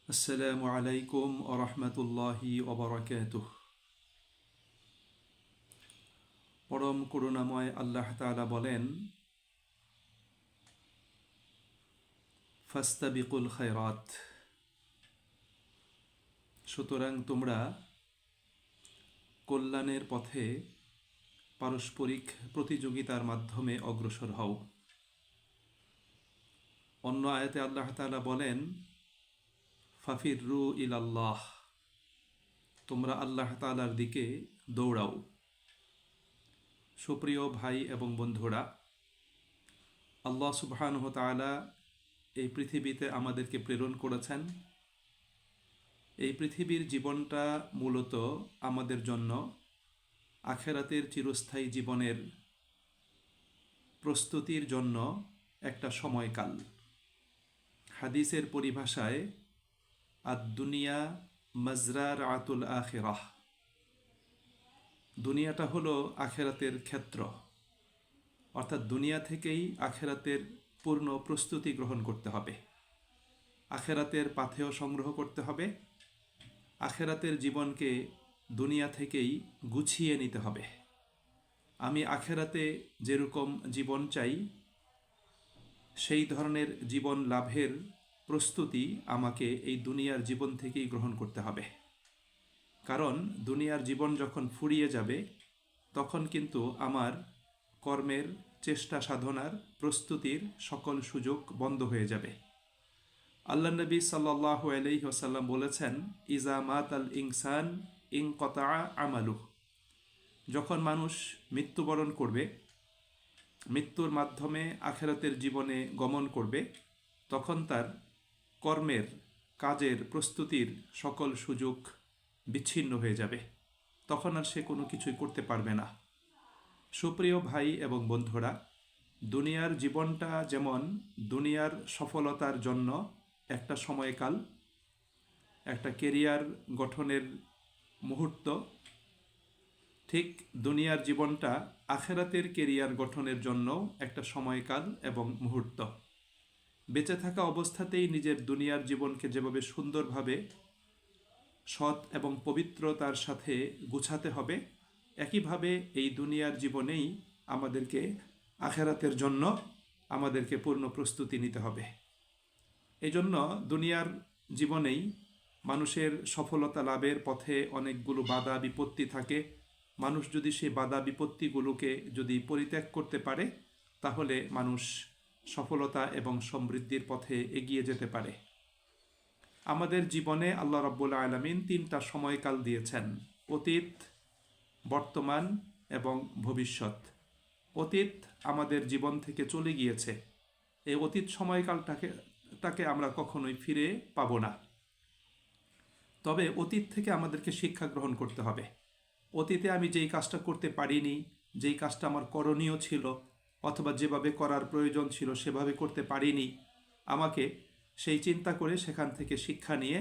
আসসালামু আলাইকুম ওরহমতুল্লাহি ওবরাকাতুহ। পরম করুণাময় আল্লাহ তাআলা বলেন, ফাস্তাবিকুল খায়রাত। সুতরাং তোমরা কল্যাণের পথে পারস্পরিক প্রতিযোগিতার মাধ্যমে অগ্রসর হও। অন্য আয়াতে আল্লাহ তাআলা বলেন, ফাফিররু ইলাল্লাহ। তোমরা আল্লাহ তাআলার দিকে দৌড়াও। সুপ্রিয় ভাই এবং বন্ধুরা, আল্লাহ সুবহানাহু ওয়া তাআলা এই পৃথিবীতে আমাদেরকে প্রেরণ করেছেন। এই পৃথিবীর জীবনটা মূলত আমাদের জন্য আখেরাতের চিরস্থায়ী জীবনের প্রস্তুতির জন্য একটা সময়কাল। হাদিসের পরিভাষায় দুনিয়া মাজরার আতুল আখিরাহ। দুনিয়াটা হলো আখেরাতের ক্ষেত্র, অর্থাৎ দুনিয়া থেকেই আখেরাতের পূর্ণ প্রস্তুতি গ্রহণ করতে হবে। আখেরাতের পাথেয় সংগ্রহ করতে হবে। আখেরাতের জীবনকে দুনিয়া থেকেই গুছিয়ে নিতে হবে। আমি আখেরাতে যেরকম জীবন চাই, সেই ধরনের জীবন লাভের প্রস্তুতি আমাকে এই দুনিয়ার জীবন থেকেই গ্রহণ করতে হবে। কারণ দুনিয়ার জীবন যখন ফুরিয়ে যাবে, তখন কিন্তু আমার কর্মের চেষ্টা সাধনার প্রস্তুতির সকল সুযোগ বন্ধ হয়ে যাবে। আল্লাহ নবী সাল্লাল্লাহু আলাইহি ওয়াসাল্লাম বলেছেন, ইজা মাত আল ইনসান ইনকতা আমালুহ। যখন মানুষ মৃত্যুবরণ করবে, মৃত্যুর মাধ্যমে আখেরাতের জীবনে গমন করবে, তখন তার কর্মের কাজের প্রস্তুতির সকল সুযোগ বিচ্ছিন্ন হয়ে যাবে। তখন আর সে কোনো কিছুই করতে পারবে না। সুপ্রিয় ভাই এবং বন্ধুরা, দুনিয়ার জীবনটা যেমন দুনিয়ার সফলতার জন্য একটা সময়কাল, একটা কেরিয়ার গঠনের মুহূর্ত, ঠিক দুনিয়ার জীবনটা আখেরাতের কেরিয়ার গঠনের জন্য একটা সময়কাল এবং মুহূর্ত। বেঁচে থাকা অবস্থাতেই নিজের দুনিয়ার জীবনকে যেভাবে সুন্দরভাবে সৎ এবং পবিত্রতার সাথে গুছাতে হবে, একইভাবে এই দুনিয়ার জীবনেই আমাদেরকে আখেরাতের জন্য আমাদেরকে পূর্ণ প্রস্তুতি নিতে হবে। এই জন্য দুনিয়ার জীবনেই মানুষের সফলতা লাভের পথে অনেকগুলো বাধা বিপত্তি থাকে। মানুষ যদি সেই বাধা বিপত্তিগুলোকে যদি পরিত্যাগ করতে পারে, তাহলে মানুষ সফলতা এবং সমৃদ্ধির পথে এগিয়ে যেতে পারে। আমাদের জীবনে আল্লাহ রাব্বুল আলামিন 3টা সময়কাল দিয়েছেন: অতীত, বর্তমান এবং ভবিষ্যৎ। অতীত আমাদের জীবন থেকে চলে গিয়েছে। এই অতীত সময়কালটাকে আমরা কখনোই ফিরে পাবো না। তবে অতীত থেকে আমাদেরকে শিক্ষা গ্রহণ করতে হবে। অতীতে আমি যেই কাজটা করতে পারিনি, যেই কাজটা আমার করণীয় ছিল, অথবা যেভাবে করার প্রয়োজন ছিল সেভাবে করতে পারিনি, আমাকে সেই চিন্তা করে সেখান থেকে শিক্ষা নিয়ে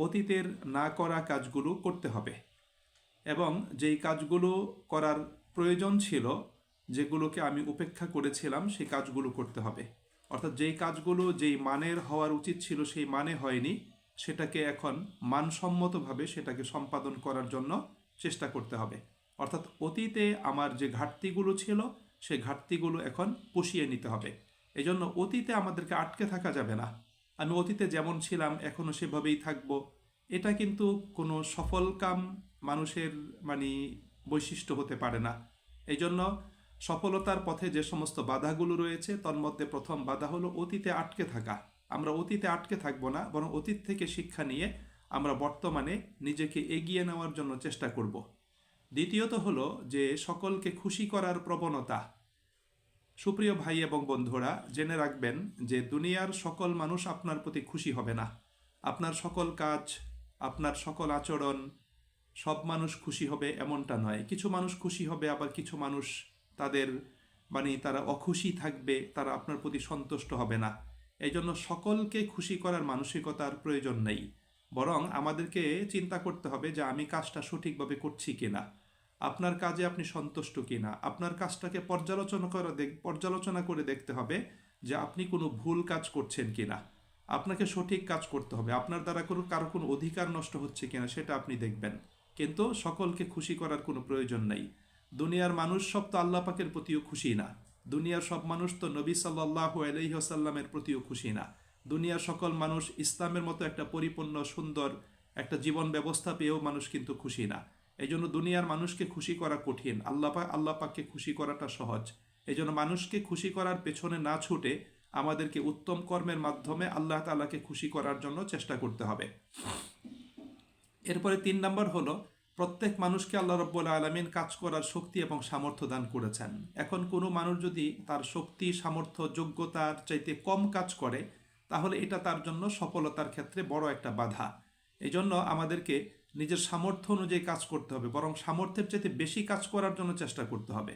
অতীতের না করা কাজগুলো করতে হবে। এবং যেই কাজগুলো করার প্রয়োজন ছিল, যেগুলোকে আমি উপেক্ষা করেছিলাম, সেই কাজগুলো করতে হবে। অর্থাৎ যেই কাজগুলো যেই মানের হওয়ার উচিত ছিল সেই মানে হয়নি, সেটাকে এখন মানসম্মতভাবে সেটাকে সম্পাদন করার জন্য চেষ্টা করতে হবে। অর্থাৎ অতীতে আমার যে ঘাটতিগুলো ছিল, সেই ঘাটতিগুলো এখন পুষিয়ে নিতে হবে। এই জন্য অতীতে আমাদেরকে আটকে থাকা যাবে না। আমি অতীতে যেমন ছিলাম এখনও সেভাবেই থাকবো, এটা কিন্তু কোনো সফলকাম মানুষের বৈশিষ্ট্য হতে পারে না। এই জন্য সফলতার পথে যে সমস্ত বাধাগুলো রয়েছে, তার মধ্যে প্রথম বাধা হলো অতীতে আটকে থাকা। আমরা অতীতে আটকে থাকবো না, বরং অতীত থেকে শিক্ষা নিয়ে আমরা বর্তমানে নিজেকে এগিয়ে নেওয়ার জন্য চেষ্টা করব। দ্বিতীয়ত হলো যে সকলকে খুশি করার প্রবণতা। সুপ্রিয় ভাই এবং বন্ধুরা, জেনে রাখবেন যে দুনিয়ার সকল মানুষ আপনার প্রতি খুশি হবে না। আপনার সকল কাজ, আপনার সকল আচরণ সব মানুষ খুশি হবে এমনটা নয়। কিছু মানুষ খুশি হবে, আবার কিছু মানুষ তাদের তারা অখুশি থাকবে, তারা আপনার প্রতি সন্তুষ্ট হবে না। এই জন্য সকলকে খুশি করার মানসিকতার প্রয়োজন নেই, বরং আমাদেরকে চিন্তা করতে হবে যে আমি কাজটা সঠিকভাবে করছি কিনা, আপনার কাজে আপনি সন্তুষ্ট কিনা। আপনার কাজটাকে পর্যালোচনা করে দেখতে হবে যে আপনি কোনো ভুল কাজ করছেন কিনা। আপনাকে সঠিক কাজ করতে হবে, আপনার দ্বারা কারো কোনো অধিকার নষ্ট হচ্ছে কিনা সেটা আপনি দেখবেন, কিন্তু সকলকে খুশি করার কোনো প্রয়োজন নেই। দুনিয়ার মানুষ সব তো আল্লাহ পাকের প্রতিও খুশি না, দুনিয়ার সব মানুষ তো নবী সাল্লাল্লাহু আলাইহি ওয়াসাল্লামের প্রতিও খুশি না, দুনিয়ার সকল মানুষ ইসলামের মতো একটা পরিপূর্ণ সুন্দর একটা জীবন ব্যবস্থা পেয়েও মানুষ কিন্তু খুশি না। এই জন্য দুনিয়ার মানুষকে খুশি করা কঠিন, আল্লাহ পাককে খুশি করাটা সহজ। এই জন্য মানুষকে খুশি করার পেছনে না ছুটে আমাদেরকে উত্তম কর্মের মাধ্যমে আল্লাহ তাআলাকে খুশি করার জন্য চেষ্টা করতে হবে। এরপরে 3 নম্বর হলো, প্রত্যেক মানুষকে আল্লাহ রাব্বুল আলামিন কাজ করার শক্তি এবং সামর্থ্য দান করেছেন। এখন কোনো মানুষ যদি তার শক্তি সামর্থ্য যোগ্যতার চাইতে কম কাজ করে, তাহলে এটা তার জন্য সফলতার ক্ষেত্রে বড় একটা বাধা। এই জন্য আমাদেরকে নিজের সামর্থ্য অনুযায়ী কাজ করতে হবে, বরং সামর্থ্যের চাইতে বেশি কাজ করার জন্য চেষ্টা করতে হবে।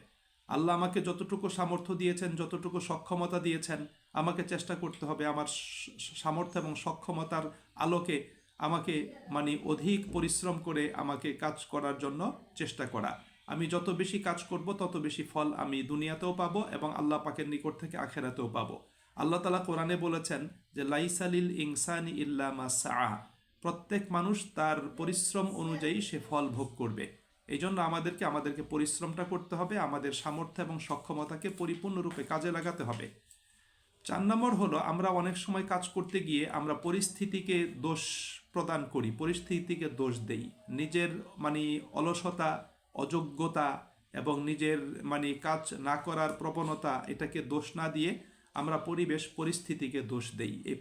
আল্লাহ আমাকে যতটুকু সামর্থ্য দিয়েছেন, যতটুকু সক্ষমতা দিয়েছেন, আমাকে চেষ্টা করতে হবে আমার সামর্থ্য এবং সক্ষমতার আলোকে আমাকে অধিক পরিশ্রম করে আমাকে কাজ করার জন্য চেষ্টা করা। আমি যত বেশি কাজ করব তত বেশি ফল আমি দুনিয়াতেও পাবো এবং আল্লাহ পাকের নিকট থেকে আখেরাতেও পাবো। আল্লাহ তাআলা কোরআনে বলেছেন যে লাইসালিল ইনসানি ইল্লা মা সাআ, প্রত্যেক মানুষ তার পরিশ্রম অনুযায়ী সে ফল ভোগ করবে। এই জন্য আমাদেরকে পরিশ্রমটা করতে হবে, আমাদের সামর্থ্য এবং সক্ষমতাকে পরিপূর্ণরূপে কাজে লাগাতে হবে। 4 নম্বর হলো, আমরা অনেক সময় কাজ করতে গিয়ে আমরা পরিস্থিতিকে দোষ প্রদান করি, পরিস্থিতিকে দোষ দেই। নিজের অলসতা, অযোগ্যতা এবং নিজের কাজ না করার প্রবণতা, এটাকে দোষ না দিয়ে আমরা পরিস্থিতিকে দোষ দেই। এই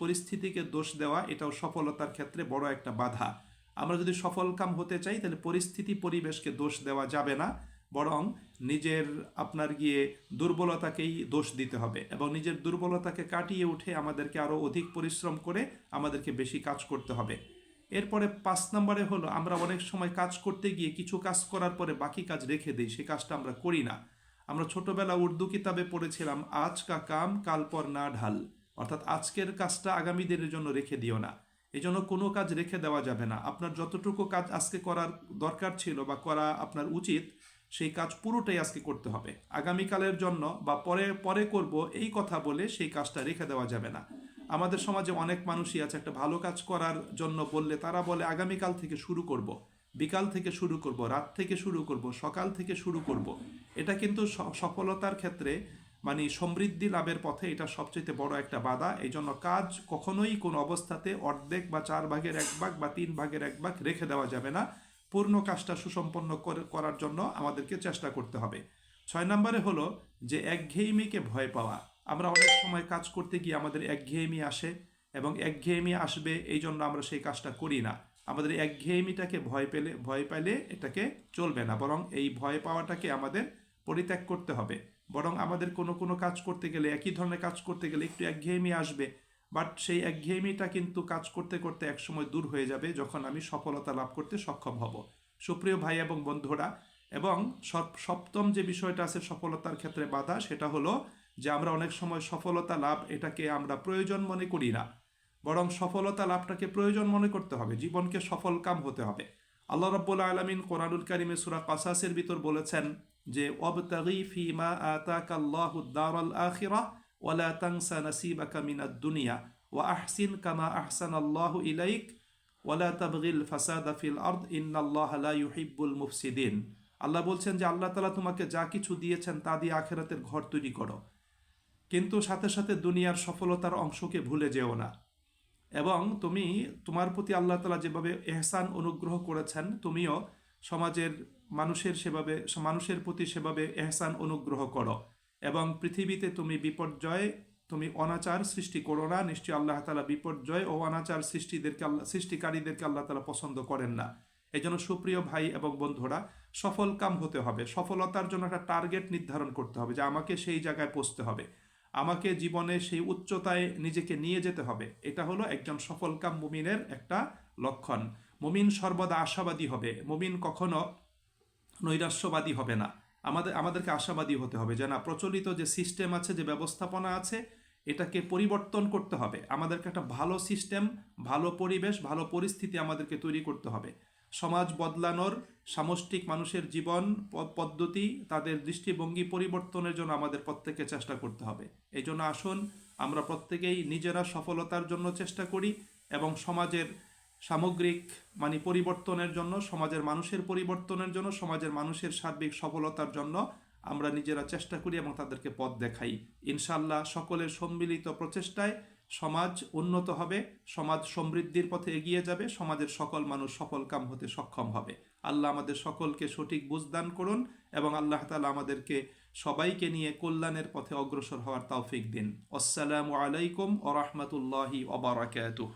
পরিস্থিতিকে দোষ দেওয়া এটাও সফলতার ক্ষেত্রে বড় একটা বাধা। আমরা যদি সফলকাম হতে চাই তাহলে পরিবেশকে দোষ দেওয়া যাবে না, বরং নিজের দুর্বলতাকেই দোষ দিতে হবে এবং নিজের দুর্বলতাকে কাটিয়ে উঠে আমাদেরকে আরও অধিক পরিশ্রম করে আমাদেরকে বেশি কাজ করতে হবে। এরপরে 5 নম্বরে হলো, আমরা অনেক সময় কাজ করতে গিয়ে কিছু কাজ করার পরে বাকি কাজ রেখে দিই, সে কাজটা আমরা করি না। আমরা ছোটবেলা উর্দু কিতাবে পড়েছিলাম, আজ কা কাম কাল পর না ঢাল, অর্থাৎ আজকের কাজটা আগামী দিনের জন্য রেখে দিও না। এই জন্য কোনো কাজ রেখে দেওয়া যাবে না। আপনার যতটুকু কাজ আজকে করার দরকার ছিল বা করা আপনার উচিত, সেই কাজ পুরোটাই আজকে করতে হবে। আগামীকালের জন্য বা পরে করব এই কথা বলে সেই কাজটা রেখে দেওয়া যাবে না। আমাদের সমাজে অনেক মানুষই আছে, একটা ভালো কাজ করার জন্য বললে তারা বলে আগামীকাল থেকে শুরু করব, বিকাল থেকে শুরু করব, রাত থেকে শুরু করব, সকাল থেকে শুরু করব। এটা কিন্তু সফলতার ক্ষেত্রে সমৃদ্ধি লাভের পথে এটা সবচেয়ে বড় একটা বাধা। এই জন্য কাজ কখনোই কোনো অবস্থাতে অর্ধেক বা 4 ভাগের 1 ভাগ বা 3 ভাগের 1 ভাগ রেখে দেওয়া যাবে না। পূর্ণ কাজটা সুসম্পন্ন করার জন্য আমাদেরকে চেষ্টা করতে হবে। 6 নম্বরে হলো যে একঘেয়েমিকে ভয় পাওয়া। আমরা অনেক সময় কাজ করতে গিয়ে আমাদের একঘেয়েমি আসে এবং একঘেয়েমি আসবে এই জন্য আমরা সেই কাজটা করি না। আমাদের একঘেয়েমিটাকে ভয় পেলে এটাকে চলবে না, বরং এই ভয় পাওয়াটাকে আমাদের পরিত্যাগ করতে হবে। বরং আমাদের কোনো কাজ করতে গেলে, একই ধরনের কাজ করতে গেলে একটু একঘেয়েমি আসবে, বাট সেই একঘেয়েমিটা কিন্তু কাজ করতে করতে একসময় দূর হয়ে যাবে যখন আমি সফলতা লাভ করতে সক্ষম হব। সুপ্রিয় ভাই এবং বন্ধুরা, এবং সপ্তম যে বিষয়টা আছে সফলতার ক্ষেত্রে বাধা, সেটা হলো যে আমরা অনেক সময় সফলতা লাভ এটাকে আমরা প্রয়োজন মনে করি না, বরং সফলতা লাভটাকে প্রয়োজন মনে করতে হবে, জীবনকে সফলকাম হতে হবে। আল্লাহ রাব্বুল আলামিন কোরআনুল কারীমে সূরা কাসাসের ভিতর বলেছেন যে ওয়াবতাগি ফীমা আতাকাল্লাহুদ দারাল আখিরাহ ওয়া লা তানসা নাসিবাকা মিনাদ দুনিয়া ওয়া আহসিন কামা আহসানাল্লাহু ইলাইক ওয়া লা তাবগিল ফাসাদা ফিল আরদ ইন্নাল্লাহা লা ইউহিব্বুল মুফসিদিন। আল্লাহ বলছেন যে আল্লাহ তাআলা তোমাকে যা কিছু দিয়েছেন তা দিয়ে আখিরাতের ঘর তৈরি করো, কিন্তু সাথে সাথে দুনিয়ার সফলতার অংশকে ভুলে যেও না। এবং তোমার প্রতি আল্লাহ তাআলা যেভাবে ইহসান অনুগ্রহ করেছেন, তুমিও সমাজের মানুষের প্রতি সেভাবে ইহসান অনুগ্রহ করো। এবং পৃথিবীতে তুমি অনাচার সৃষ্টি করো না, নিশ্চয়ই আল্লাহ তাআলা বিপর্যয় ও অনাচার সৃষ্টিকারীদেরকে আল্লাহ তাআলা পছন্দ করেন না। এই জন্য সুপ্রিয় ভাই এবং বন্ধুরা, সফল কাম হতে হবে। সফলতার জন্য একটা টার্গেট নির্ধারণ করতে হবে যে আমাকে সেই জায়গায় পৌঁছতে হবে, আমাকে জীবনে সেই উচ্চতায় নিজেকে নিয়ে যেতে হবে। এটা হলো একজন সফলকাম মুমিনের একটা লক্ষণ। মুমিন সর্বদা আশাবাদী হবে, মুমিন কখনো নৈরাশ্যবাদী হবে না। আমাদেরকে আশাবাদী হতে হবে যে না, প্রচলিত যে সিস্টেম আছে, যে ব্যবস্থাপনা আছে, এটাকে পরিবর্তন করতে হবে। আমাদেরকে একটা ভালো সিস্টেম, ভালো পরিবেশ, ভালো পরিস্থিতি আমাদেরকে তৈরি করতে হবে। সমাজ বদলানোর, সামষ্টিক মানুষের জীবন পদ্ধতি, তাদের দৃষ্টিভঙ্গি পরিবর্তনের জন্য আমাদের প্রত্যেককে চেষ্টা করতে হবে। এই জন্য আসুন আমরা প্রত্যেকেই নিজেরা সফলতার জন্য চেষ্টা করি এবং সমাজের সামগ্রিক পরিবর্তনের জন্য, সমাজের মানুষের পরিবর্তনের জন্য, সমাজের মানুষের সার্বিক সফলতার জন্য আমরা নিজেরা চেষ্টা করি এবং তাদেরকে পথ দেখাই। ইনশাআল্লাহ সকলের সম্মিলিত প্রচেষ্টায় সমাজ উন্নত হবে, সমাজ সমৃদ্ধির পথে এগিয়ে যাবে, সমাজের সকল মানুষ সফল কাম হতে সক্ষম হবে। আল্লাহ আমাদের সকলকে সঠিক বুঝ দান করুন এবং আল্লাহ তাআলা আমাদেরকে সবাইকে নিয়ে কল্যাণের পথে অগ্রসর হওয়ার তৌফিক দিন। আসসালামু আলাইকুম ওয়া রাহমাতুল্লাহি ওয়া বারাকাতুহু।